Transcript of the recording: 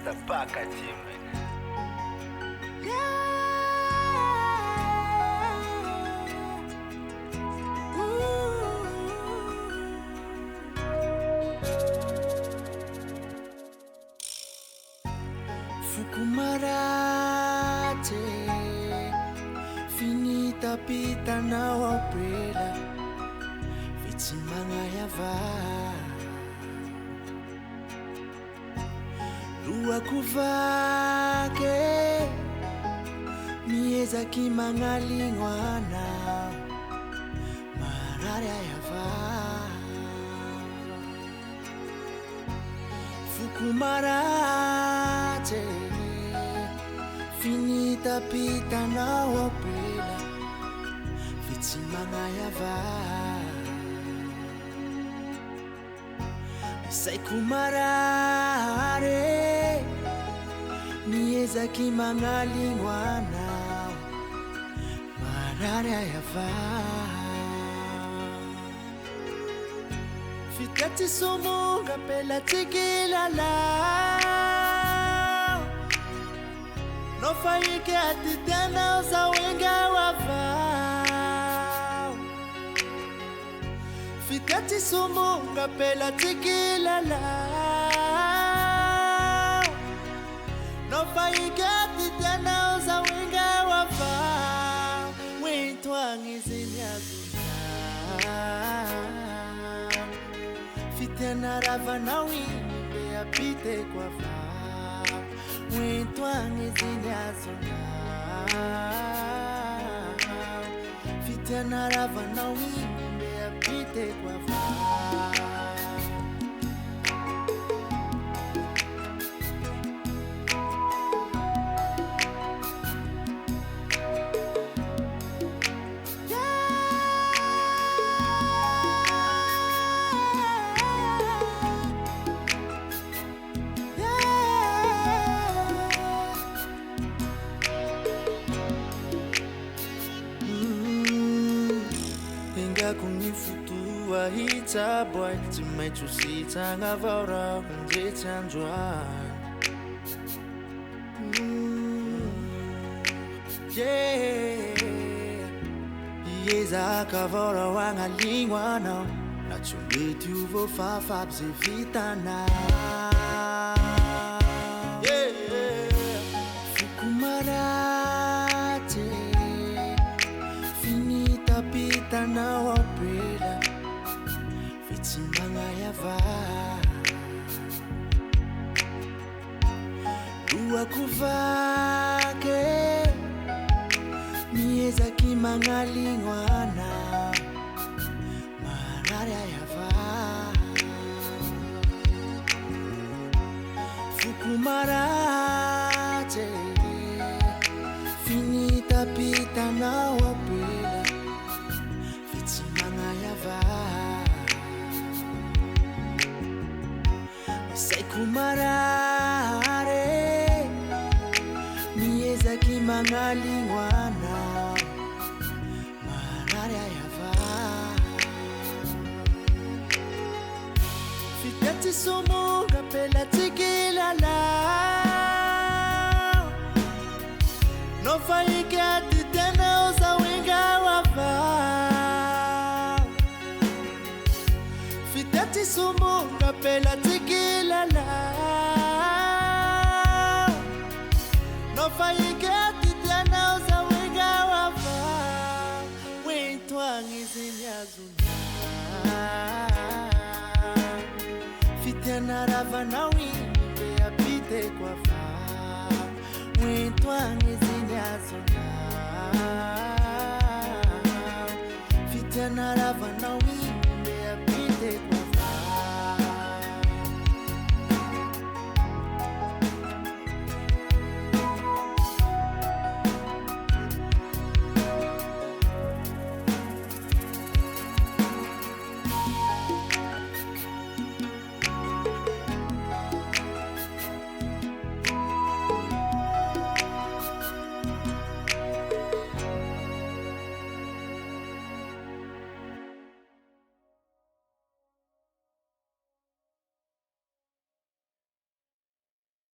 Mr. Packaging. Fukumarate finita pita na waprela vitsi mangayava lua kuvake mieza kimangalingwana marare yava Fukumarate finita pita na waprela vitsi mangayava sai kumarare mieza kimangalingwana marare yava fitati sumunga pela tikilala no faike atitana usawenga wava fitati sumunga pela tikilala no faike atitana usawenga wava wintwangiziniazuna fitena rava na wimbe apite kwa va wintwangiziniazuna fitena rava na wimbe apite kwa va Kunifutua hita boy timaitusita ngavara kunjetandwa yeah yeza kavara wangalingwana nachumbetu vo fafa bzevitana yeah Fukumarate finita pita na waprela vitsi mangayava lua kuvake mieza kimangalingwana marare yava Fukumarate finita pita na waprela vitsi mangayava sai kumarare mieza kimangalingwana marare yava fitati sumunga pela tikilala no faike atitena usawenga wava fitati sumunga pela tikilala no faike atitena usawenga wava wintwangiziniazuna fitena rava na wimbe apite kwa va wintwangiziniazuna fitena rava na